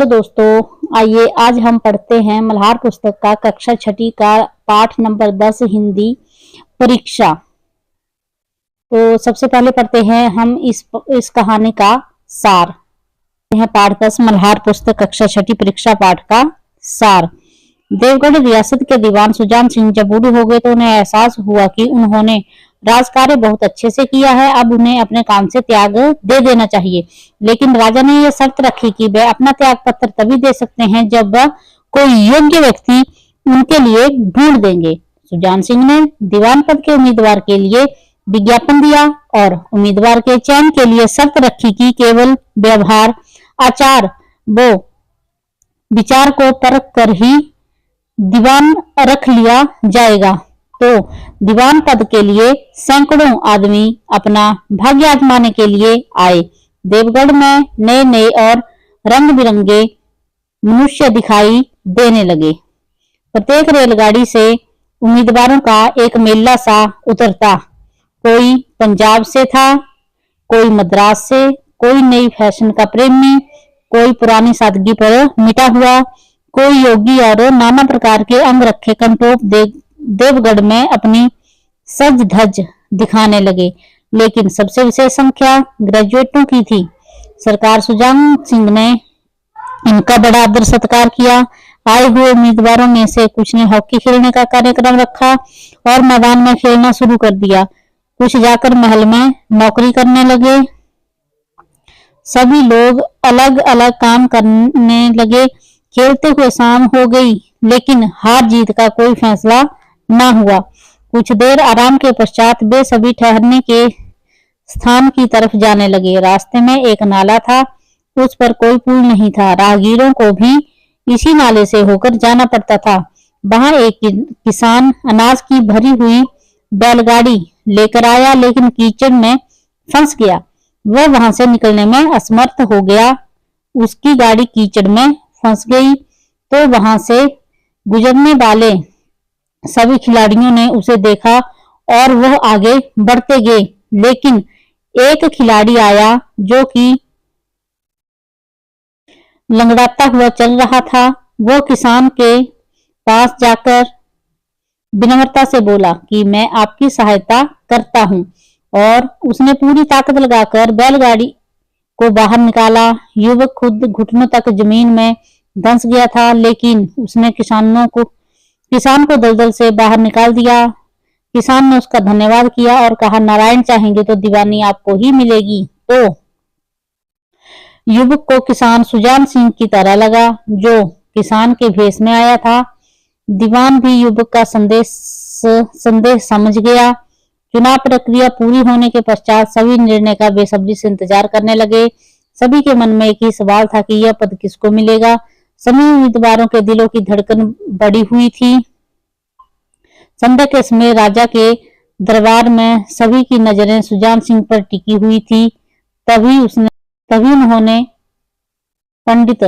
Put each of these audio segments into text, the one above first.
Hello दोस्तों, आइए आज हम पढ़ते हैं मल्हार पुस्तक का कक्षा छठी का पाठ नंबर 10 हिंदी परीक्षा। तो सबसे पहले पढ़ते हैं हम इस कहानी का सार। यह पाठ 10 मल्हार पुस्तक कक्षा छठी परीक्षा पाठ का सार। देवगढ़ रियासत के दीवान सुजान सिंह जब बूढ़े हो गए तो उन्हें एहसास हुआ कि उन्होंने राजकार्य बहुत अच्छे से किया है, अब उन्हें अपने काम से त्याग दे देना चाहिए। लेकिन राजा ने यह शर्त रखी कि वे अपना त्याग पत्र तभी दे सकते हैं जब वह कोई योग्य व्यक्ति उनके लिए ढूंढ देंगे। सुजान सिंह ने दीवान पद के उम्मीदवार के लिए विज्ञापन दिया और उम्मीदवार के चयन के लिए शर्त रखी कि केवल व्यवहार, आचार व विचार को परख कर ही दीवान रख लिया जाएगा। तो दीवान पद के लिए सैकड़ों आदमी अपना भाग्य आजमाने के लिए आए। देवगढ़ में नए नए और रंग बिरंगे मनुष्य दिखाई देने लगे। प्रत्येक रेलगाड़ी से उम्मीदवारों का एक मेला सा उतरता। कोई पंजाब से था, कोई मद्रास से, कोई नई फैशन का प्रेमी, कोई पुरानी सादगी पर मिटा हुआ, कोई योगी और नाना प्रकार के अंग रखे कंटोप देवगढ़ में अपनी सज धज दिखाने लगे। लेकिन सबसे विशेष संख्या ग्रेजुएटों की थी। सरकार सुजान सिंह ने इनका बड़ा आदर सत्कार किया। आए हुए उम्मीदवारों में से कुछ ने हॉकी खेलने का कार्यक्रम रखा और मैदान में खेलना शुरू कर दिया। कुछ जाकर महल में नौकरी करने लगे। सभी लोग अलग अलग काम करने लगे। खेलते हुए शाम हो गई, लेकिन हार जीत का कोई फैसला ना हुआ। कुछ देर आराम के पश्चात वे सभी ठहरने के स्थान की तरफ जाने लगे। रास्ते में एक नाला था, उस पर कोई पुल नहीं था। राहगीरों को भी इसी नाले से होकर जाना पड़ता था। वहां एक किसान अनाज की भरी हुई बैलगाड़ी लेकर आया, लेकिन कीचड़ में फंस गया। वह वहां से निकलने में असमर्थ हो गया। उसकी गाड़ी कीचड़ में फंस गई तो वहां से गुजरने वाले सभी खिलाड़ियों ने उसे देखा और वह आगे बढ़ते गए। लेकिन एक खिलाड़ी आया जो कि लंगड़ाता हुआ चल रहा था। वो किसान के पास जाकर विनम्रता से बोला कि मैं आपकी सहायता करता हूं, और उसने पूरी ताकत लगाकर बैलगाड़ी को बाहर निकाला। युवक खुद घुटनों तक जमीन में धंस गया था, लेकिन उसने किसान को दलदल से बाहर निकाल दिया। किसान ने उसका धन्यवाद किया और कहा, नारायण चाहेंगे तो दीवानी आपको ही मिलेगी। तो युवक को किसान सुजान सिंह की तरह लगा, जो किसान के भेष में आया था। दीवान भी युवक का संदेश समझ गया। चुनाव प्रक्रिया पूरी होने के पश्चात सभी निर्णय का बेसब्री से इंतजार करने लगे। सभी के मन में एक ही सवाल था कि यह पद किसको मिलेगा। सभी उम्मीदवारों के दिलों की धड़कन बढ़ी हुई थी। संध्या के समय राजा के दरबार में सभी की नजरें सुजान सिंह पर टिकी हुई थी। तभी उन्होंने पंडित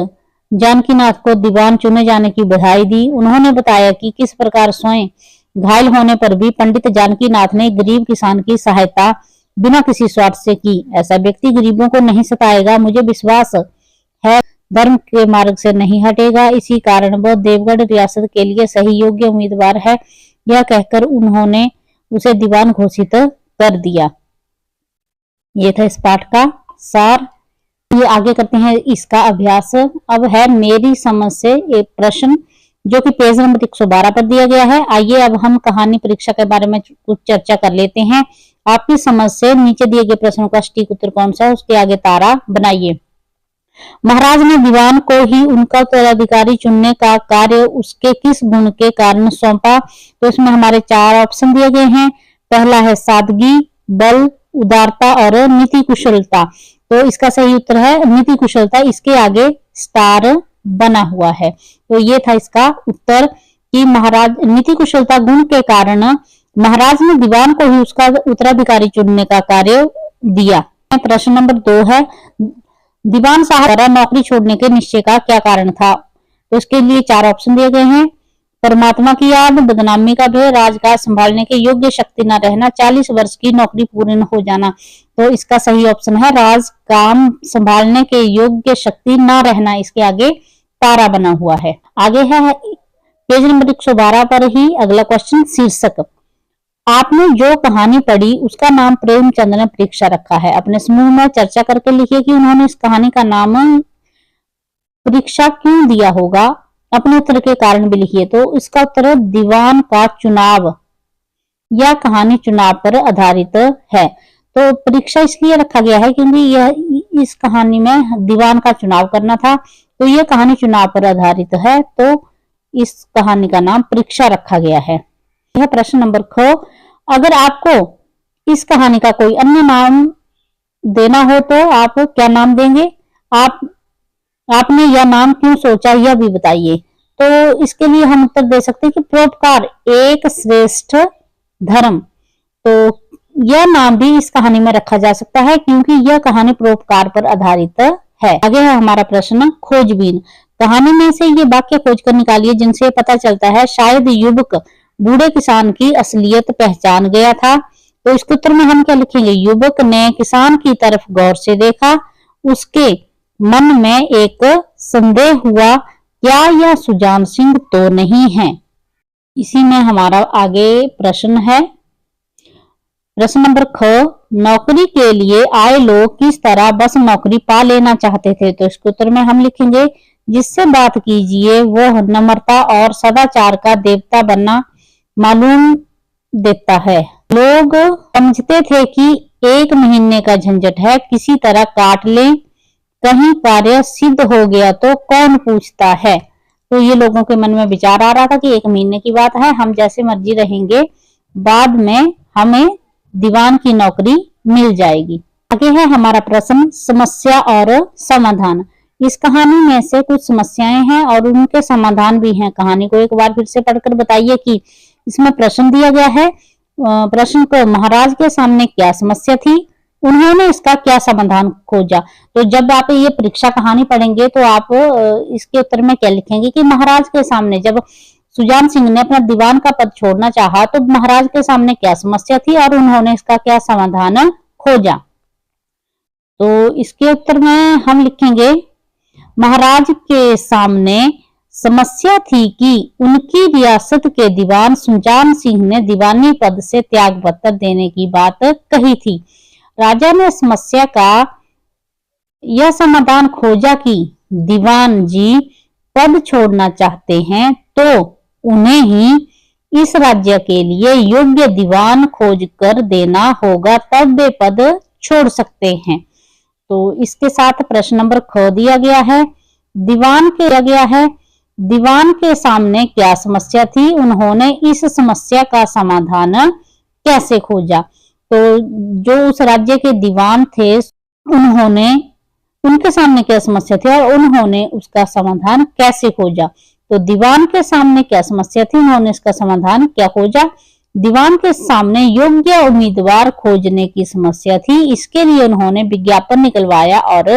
जानकीनाथ को दीवान चुने जाने की बधाई दी। उन्होंने बताया कि किस प्रकार स्वयं घायल होने पर भी पंडित जानकीनाथ ने गरीब किसान की सहायता बिना किसी स्वार्थ से की। ऐसा व्यक्ति गरीबों को नहीं सताएगा, मुझे विश्वास है धर्म के मार्ग से नहीं हटेगा। इसी कारण वह देवगढ़ रियासत के लिए सही योग्य उम्मीदवार है। यह कहकर उन्होंने उसे दीवान घोषित कर दिया। ये था इस पाठ का सार। ये आगे करते हैं इसका अभ्यास। अब है मेरी समझ से एक प्रश्न, जो कि पेज नंबर 112 पर दिया गया है। आइए अब हम कहानी परीक्षा के बारे में कुछ चर्चा कर लेते हैं। आपकी समझ से नीचे दिए गए प्रश्नों का सटीक उत्तर कौन सा है, उसके आगे तारा बनाइए। महाराज ने दीवान को ही उनका उत्तराधिकारी चुनने का कार्य उसके किस गुण के कारण सौंपा? तो इसमें हमारे 4 ऑप्शन दिए गए हैं। पहला है सादगी, बल, उदारता और नीति कुशलता। तो इसका सही उत्तर है नीति कुशलता। इसके आगे स्टार बना हुआ है। तो ये था इसका उत्तर कि महाराज नीति कुशलता गुण के कारण महाराज ने दीवान को ही उसका उत्तराधिकारी चुनने का कार्य दिया। प्रश्न नंबर 2 है, दीवान साहब द्वारा नौकरी छोड़ने के निश्चय का क्या कारण था? तो इसके लिए 4 ऑप्शन दिए गए हैं। परमात्मा की याद, बदनामी का भय, राजकाज संभालने के योग्य शक्ति न रहना, 40 वर्ष की नौकरी पूरी न हो जाना। तो इसका सही ऑप्शन है राज काम संभालने के योग्य शक्ति न रहना। इसके आगे तारा बना हुआ है। आगे है पेज नंबर 112 पर ही अगला क्वेश्चन, शीर्षक। आपने जो कहानी पढ़ी उसका नाम प्रेमचंद ने परीक्षा रखा है। अपने समूह में चर्चा करके लिखिए कि उन्होंने इस कहानी का नाम परीक्षा क्यों दिया होगा। अपने उत्तर के कारण भी लिखिए। तो इसका उत्तर है दीवान का चुनाव। यह कहानी चुनाव पर आधारित है। तो परीक्षा इसलिए रखा गया है क्योंकि यह इस कहानी में दीवान का चुनाव करना था। तो यह कहानी चुनाव पर आधारित है, तो इस कहानी का नाम परीक्षा रखा गया है। यह प्रश्न नंबर ख। अगर आपको इस कहानी का कोई अन्य नाम देना हो तो आप क्या नाम देंगे? आपने यह नाम क्यों सोचा, यह भी बताइए। तो इसके लिए हम उत्तर दे सकते हैं कि परोपकार एक श्रेष्ठ धर्म। तो यह नाम भी इस कहानी में रखा जा सकता है क्योंकि यह कहानी परोपकार पर आधारित है। आगे है हमारा प्रश्न, खोजबीन। कहानी में से ये वाक्य खोजकर निकालिए जिनसे पता चलता है शायद युवक बूढ़े किसान की असलियत पहचान गया था। तो इसके उत्तर में हम क्या लिखेंगे? युवक ने किसान की तरफ गौर से देखा, उसके मन में एक संदेह हुआ, क्या यह सुजान सिंह तो नहीं है। इसी में हमारा आगे प्रश्न है, प्रश्न नंबर ख। नौकरी के लिए आए लोग किस तरह बस नौकरी पा लेना चाहते थे। तो इसके उत्तर में हम लिखेंगे, जिससे बात कीजिए वह नम्रता और सदाचार का देवता बनना मालूम देता है। लोग समझते थे कि 1 महीने का झंझट है, किसी तरह काट लें, कहीं कार्य सिद्ध हो गया तो कौन पूछता है। तो ये लोगों के मन में विचार आ रहा था कि 1 महीने की बात है, हम जैसे मर्जी रहेंगे, बाद में हमें दीवान की नौकरी मिल जाएगी। आगे है हमारा प्रश्न, समस्या और समाधान। इस कहानी में से कुछ समस्याएं हैं और उनके समाधान भी हैं। कहानी को एक बार फिर से पढ़कर बताइए कि इसमें प्रश्न दिया गया है। प्रश्न को, महाराज के सामने क्या समस्या थी, उन्होंने इसका क्या समाधान खोजा। तो जब आप ये परीक्षा कहानी पढ़ेंगे तो आप इसके उत्तर में क्या लिखेंगे कि महाराज के सामने जब सुजान सिंह ने अपना दीवान का पद छोड़ना चाहा तो महाराज के सामने क्या समस्या थी और उन्होंने इसका क्या समाधान खोजा। तो इसके उत्तर में हम लिखेंगे, महाराज के सामने समस्या थी कि उनकी रियासत के दीवान सुजान सिंह ने दीवानी पद से त्याग पत्र देने की बात कही थी। राजा ने समस्या का यह समाधान खोजा कि दीवान जी पद छोड़ना चाहते हैं तो उन्हें ही इस राज्य के लिए योग्य दीवान खोज कर देना होगा, तब वे पद छोड़ सकते हैं। तो इसके साथ प्रश्न नंबर ख दिया गया है। दीवान के सामने क्या समस्या थी, उन्होंने इस समस्या का समाधान कैसे खोजा। तो जो उस राज्य के दीवान थे उनके सामने क्या समस्या थी और उन्होंने उसका समाधान कैसे खोजा। तो दीवान के सामने क्या समस्या थी, उन्होंने इसका समाधान क्या खोजा। दीवान के सामने योग्य उम्मीदवार खोजने की समस्या थी, इसके लिए उन्होंने विज्ञापन निकलवाया और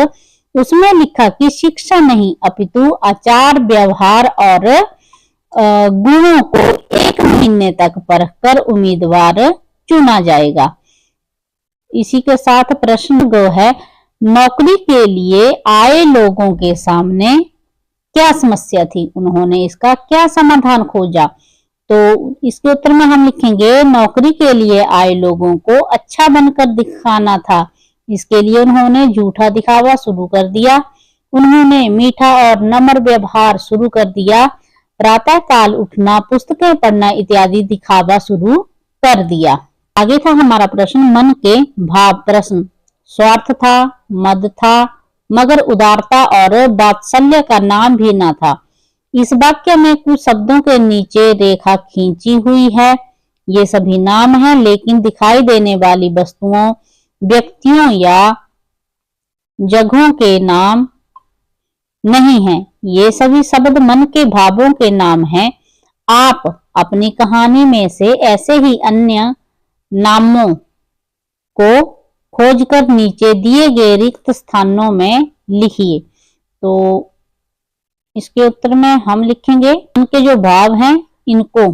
उसमें लिखा कि शिक्षा नहीं अपितु आचार व्यवहार और गुणों को 1 महीने तक परखकर उम्मीदवार चुना जाएगा। इसी के साथ प्रश्न ग है, नौकरी के लिए आए लोगों के सामने क्या समस्या थी, उन्होंने इसका क्या समाधान खोजा। तो इसके उत्तर में हम लिखेंगे, नौकरी के लिए आए लोगों को अच्छा बनकर दिखाना था, इसके लिए उन्होंने झूठा दिखावा शुरू कर दिया। उन्होंने मीठा और नम्र व्यवहार शुरू कर दिया, प्रातः काल उठना, पुस्तकें पढ़ना इत्यादि दिखावा शुरू कर दिया। आगे था हमारा प्रश्न, मन के भाव प्रश्न। स्वार्थ था, मद था, मगर उदारता और वात्सल्य का नाम भी न था। इस वाक्य में कुछ शब्दों के नीचे रेखा खींची हुई है, ये सभी नाम हैं, लेकिन दिखाई देने वाली वस्तुओं, व्यक्तियों या जगहों के नाम नहीं हैं। ये सभी शब्द मन के भावों के नाम हैं। आप अपनी कहानी में से ऐसे ही अन्य नामों को खोजकर नीचे दिए गए रिक्त स्थानों में लिखिए। तो इसके उत्तर में हम लिखेंगे, उनके जो भाव हैं इनको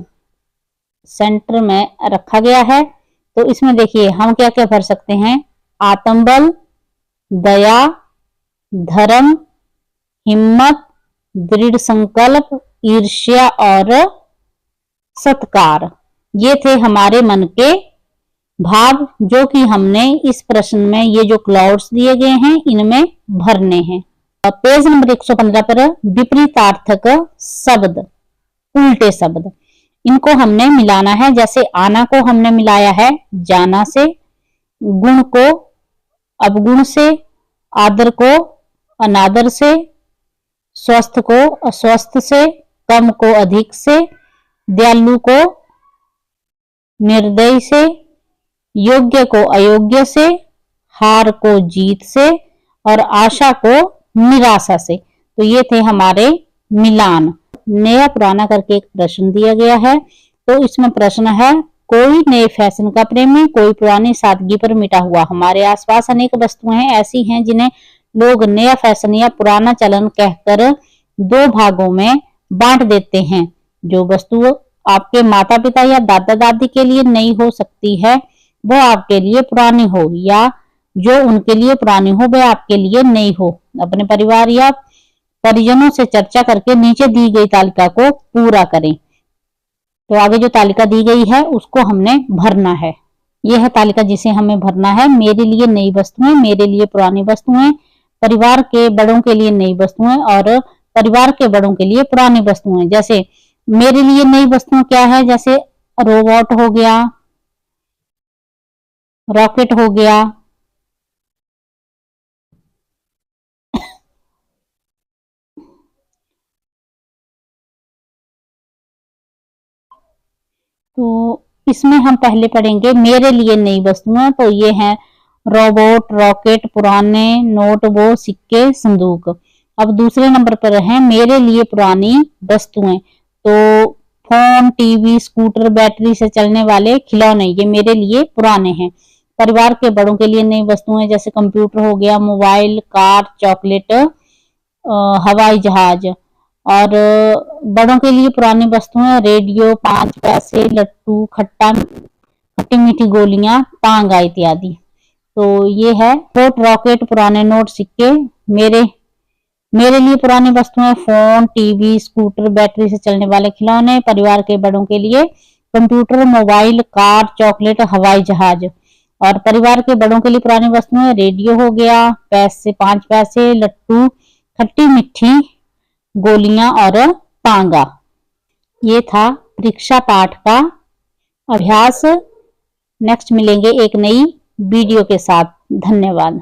सेंटर में रखा गया है। तो इसमें देखिए हम क्या क्या भर सकते हैं, आत्मबल, दया, धर्म, हिम्मत, दृढ़ संकल्प, ईर्ष्या और सत्कार। ये थे हमारे मन के भाव जो कि हमने इस प्रश्न में ये जो क्लाउड्स दिए गए हैं इनमें भरने हैं। पेज नंबर 115 पर विपरीतार्थक शब्द, उल्टे शब्द, इनको हमने मिलाना है। जैसे आना को हमने मिलाया है जाना से, गुण को अवगुण से, आदर को अनादर से, स्वस्थ को अस्वस्थ से, कम को अधिक से, दयालु को निर्दयी से, योग्य को अयोग्य से, हार को जीत से और आशा को निराशा से। तो ये थे हमारे मिलान। नया पुराना करके एक प्रश्न दिया गया है। तो इसमें प्रश्न है, कोई नए फैशन का प्रेमी, कोई पुरानी सादगी पर मिटा हुआ। हमारे आसपास अनेक वस्तुएं हैं ऐसी हैं जिन्हें लोग नया फैशन या पुराना चलन कहकर दो भागों में बांट देते हैं। जो वस्तु आपके माता पिता या दादा दादी के लिए नई हो सकती है वो आपके लिए पुरानी हो, या जो उनके लिए पुरानी हो वह आपके लिए नई हो। अपने परिवार या परिजनों से चर्चा करके नीचे दी गई तालिका को पूरा करें। तो आगे जो तालिका दी गई है उसको हमने भरना है। यह है तालिका जिसे हमें भरना है। मेरे लिए नई वस्तुएं, मेरे लिए पुरानी वस्तुएं, परिवार के बड़ों के लिए नई वस्तुएं और परिवार के बड़ों के लिए पुरानी वस्तुएं। जैसे मेरे लिए नई वस्तुएं क्या है, जैसे रोबोट हो गया, रॉकेट हो गया, तो इसमें हम पहले पढ़ेंगे मेरे लिए नई वस्तुएं। तो ये हैं रोबोट, रॉकेट, पुराने नोट, वो सिक्के, संदूक। अब दूसरे नंबर पर है मेरे लिए पुरानी वस्तुएं। तो फोन, टीवी, स्कूटर, बैटरी से चलने वाले खिलौने, ये मेरे लिए पुराने हैं। परिवार के बड़ों के लिए नई वस्तुएं जैसे कंप्यूटर हो गया, मोबाइल, कार, चॉकलेट, हवाई जहाज। और बड़ों के लिए पुरानी वस्तुएं रेडियो, 5 पैसे, लट्टू, खट्टी मीठी गोलियां, तांगा इत्यादि। तो ये है रोट, रॉकेट, पुराने नोट, सिक्के। मेरे लिए पुरानी वस्तुएं फोन, टीवी, स्कूटर, बैटरी से चलने वाले खिलौने। परिवार के बड़ों के लिए कंप्यूटर, मोबाइल, कार, चॉकलेट, हवाई जहाज। और परिवार के बड़ों के लिए पुरानी वस्तुएं रेडियो हो गया, 5 पैसे, लट्टू, खट्टी मीठी गोलियां और तांगा। ये था परीक्षा पाठ का अभ्यास। नेक्स्ट मिलेंगे एक नई वीडियो के साथ। धन्यवाद।